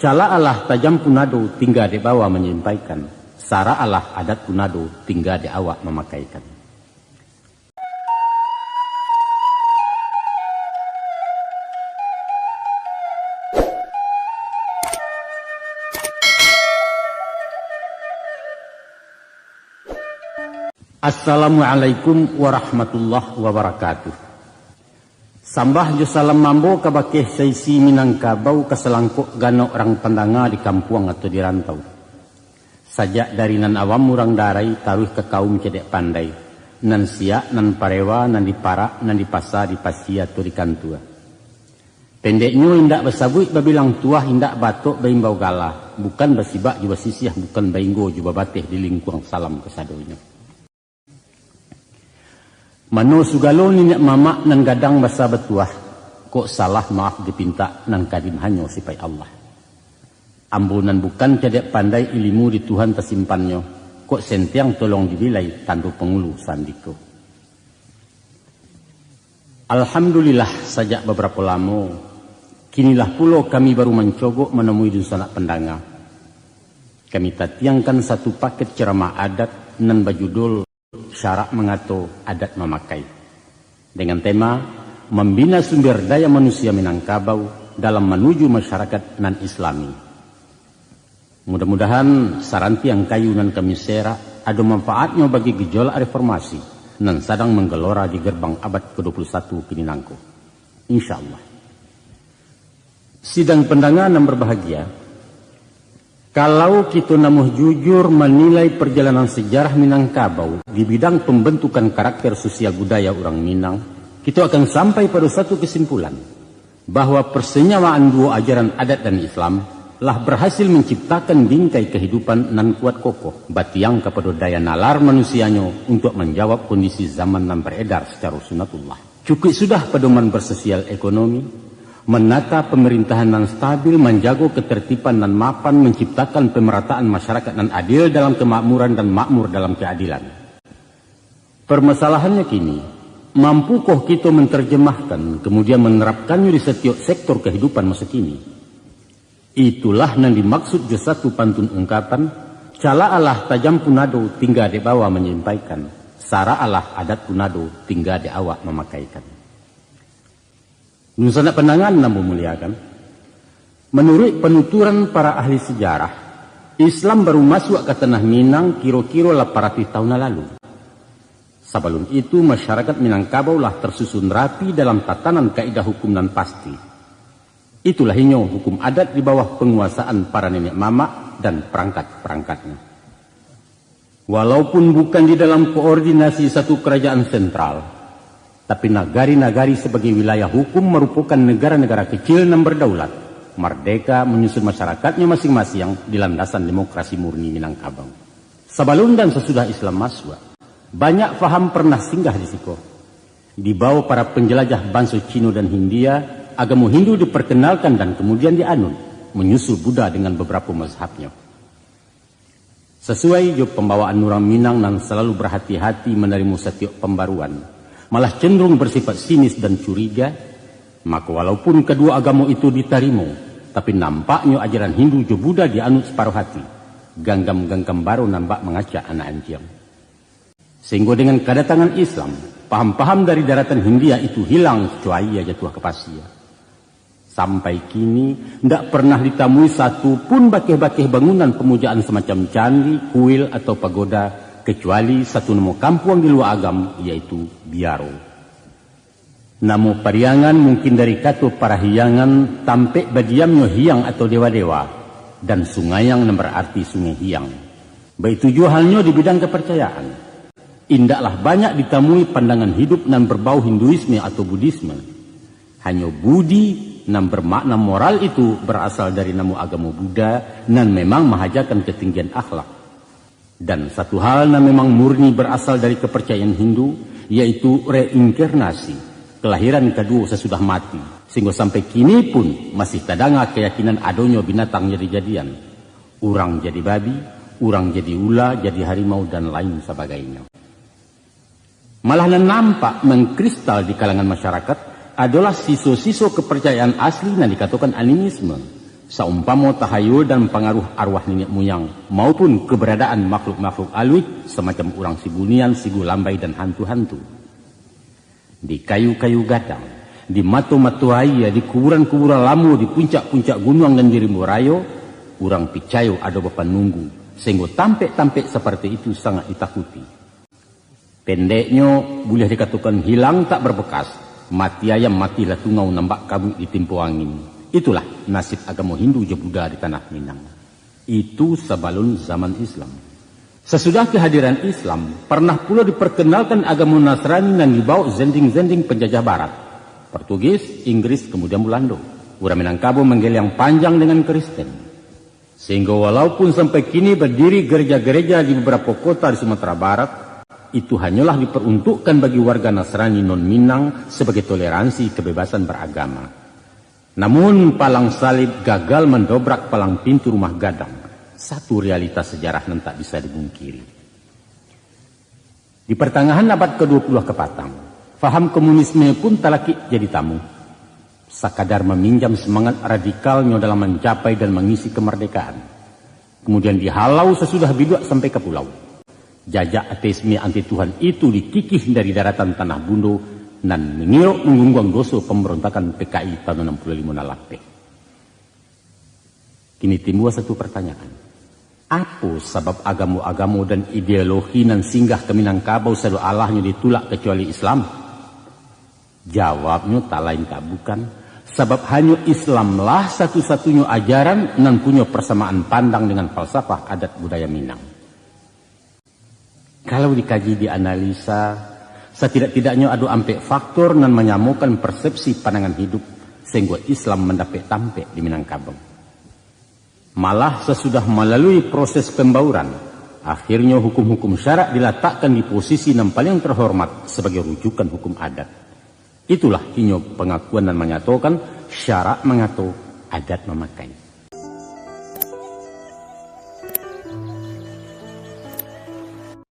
Cala Allah tajam punado tinggal di bawah menyampaikan. Sara Allah adat punado tinggal di awak memakaikan. Assalamualaikum warahmatullahi wabarakatuh. Sambah jo salam mambo kabakeh saisi Minangkabau kaselangkuk gano orang pandanga di kampung atau di rantau. Sajak dari nan awam murang darai taruh ke kaum cedek pandai. Nan siak, nan parewa, nan diparak, nan dipasa, dipasi atau di kantua. Pendeknya indak besabuit babilang tua indak batuk baimbau galah. Bukan basibak juga sisiah, bukan bainggo juga bateh di lingkuang salam kesadonya. Mano sugalo ninek mamak nan gadang basa betuah, kok salah maaf dipinta nan kadim hanyo sipai Allah. Ambunan bukan cedek pandai ilmu di Tuhan tersimpannya, kok sentiang tolong dibilai tandu pengulu sandiko. Alhamdulillah sajak beberapa lama, kinilah pulau kami baru mencogok menemui dusanak pendanga. Kami tatiangkan satu paket ceramah adat nan bajudul Syarak Mengato Adat Memakai dengan tema membina sumber daya manusia Minangkabau dalam menuju masyarakat non-Islami. Mudah-mudahan saranti yang kayu nan kami sera ada manfaatnya bagi gejolak reformasi nan sedang menggelora di gerbang abad ke-21 kini nangko. Insyaallah. Sidang pendangan yang berbahagia, kalau kita namuh jujur menilai perjalanan sejarah Minangkabau di bidang pembentukan karakter sosial budaya orang Minang, kita akan sampai pada satu kesimpulan bahwa persenyawaan dua ajaran adat dan Islam telah berhasil menciptakan bingkai kehidupan nan kuat kokoh, batiang kepada daya nalar manusianya untuk menjawab kondisi zaman yang beredar secara sunatullah. Cukup sudah pedoman bersosial ekonomi, menata pemerintahan yang stabil, menjaga ketertiban dan mapan, menciptakan pemerataan masyarakat yang adil dalam kemakmuran dan makmur dalam keadilan. Permasalahannya kini, mampukah kita menerjemahkan kemudian menerapkannya di setiap sektor kehidupan masa kini? Itulah yang dimaksud di satu pantun ungkapan, cala Allah tajam punado tinggal di bawah menyampaikan, sara Allah adat punado tinggal di awak memakaikan. Nusanak pendangan namun muliakan. Menurut penuturan para ahli sejarah, Islam baru masuk ke tanah Minang kira-kira 800 tahun lalu. Sebelum itu masyarakat Minangkabau lah tersusun rapi dalam tatanan kaidah hukum dan pasti. Itulah inyo hukum adat di bawah penguasaan para nenek mama dan perangkat-perangkatnya. Walaupun bukan di dalam koordinasi satu kerajaan sentral, tapi nagari-nagari sebagai wilayah hukum merupakan negara-negara kecil yang berdaulat, merdeka menyusun masyarakatnya masing-masing di landasan demokrasi murni Minangkabau. Sebelum dan sesudah Islam masuk, banyak faham pernah singgah di siko. Di bawah para penjelajah bangsa Cina dan Hindia, agama Hindu diperkenalkan dan kemudian dianut, menyusul Buddha dengan beberapa mazhabnya. Sesuai jo pembawaan orang Minang yang selalu berhati-hati menerima setiap pembaruan, malah cenderung bersifat sinis dan curiga, maka walaupun kedua agama itu diterima, tapi nampaknya ajaran Hindu jo Buddha dianut separuh hati. Ganggam-ganggam baru nampak mengacak anak anjing. Sehingga dengan kedatangan Islam, paham-paham dari daratan Hindia itu hilang kecuali aja tuah kepasia. Sampai kini, tidak pernah ditemui satu pun bakeh-bakeh bangunan pemujaan semacam candi, kuil atau pagoda, kecuali satu nama kampung di luar agam, yaitu Biaro. Nama pariangan mungkin dari kata para hiangan, tampek badiamnya hiang atau dewa-dewa, dan sungai yang berarti sungai hiang. Begitu juga halnya di bidang kepercayaan. Indaklah banyak ditemui pandangan hidup yang berbau Hinduisme atau Buddhisme. Hanya budi yang bermakna moral itu berasal dari nama agama Buddha, dan memang mahajakan ketinggian akhlak. Dan satu hal yang memang murni berasal dari kepercayaan Hindu, yaitu reinkarnasi, kelahiran kedua sesudah mati. Sehingga sampai kini pun masih tadanga keyakinan adanya binatang jadi-jadian. Orang jadi babi, orang jadi ula, jadi harimau, dan lain sebagainya. Malah nampak mengkristal di kalangan masyarakat adalah siso-siso kepercayaan asli yang dikatakan animisme. saumpama tahayul dan pengaruh arwah nenek moyang maupun keberadaan makhluk-makhluk alwi semacam orang sibunian, sigu lambai dan hantu-hantu. Di kayu-kayu gadang, di matu-matu air, di kuburan-kuburan lamu, di puncak-puncak gunung dan di Rimborayo, orang picayo ada bapa nunggu, sehingga tampek-tampek seperti itu sangat ditakuti. Pendeknya boleh dikatakan hilang tak berbekas, mati ayam matilah tungau nambak kabut di timpo angin. Itulah nasib agama Hindu je Buddha di tanah Minang. Itu sebelum zaman Islam. Sesudah kehadiran Islam, pernah pula diperkenalkan agama Nasrani dan dibawa zending-zending penjajah barat. Portugis, Inggris, kemudian Belanda. Orang Minangkabau menggel yang panjang dengan Kristen. Sehingga walaupun sampai kini berdiri gereja-gereja di beberapa kota di Sumatera Barat, itu hanyalah diperuntukkan bagi warga Nasrani non-Minang sebagai toleransi kebebasan beragama. Namun palang salib gagal mendobrak palang pintu rumah gadang. Satu realitas sejarah yang tak bisa dibungkiri. Di pertengahan abad ke-20 kepatang, faham komunisme pun talaki jadi tamu. Sekadar meminjam semangat radikalnya dalam mencapai dan mengisi kemerdekaan. Kemudian dihalau sesudah biduak sampai ke pulau. Jajak ateisme anti Tuhan itu dikikih dari daratan tanah Bundo dan mengirok menggunggang dosa pemberontakan PKI tahun 65 nalape. Kini timbul satu pertanyaan. Apa sebab agama-agama dan ideologi nan singgah ke Minangkabau selalu Allahnya ditolak kecuali Islam? Jawabnya tak lain tak bukan. Sebab hanya Islamlah satu-satunya ajaran nan punya persamaan pandang dengan falsafah adat budaya Minang. Kalau dikaji, dianalisa, setidak-tidaknya ada ampe faktor nan menyamakan persepsi pandangan hidup sehingga Islam mendapat tampek di Minangkabau. Malah sesudah melalui proses pembauran, akhirnya hukum-hukum syarak diletakkan di posisi yang paling terhormat sebagai rujukan hukum adat. Itulah hanya pengakuan dan menyatakan syarak mengatur, adat memakai.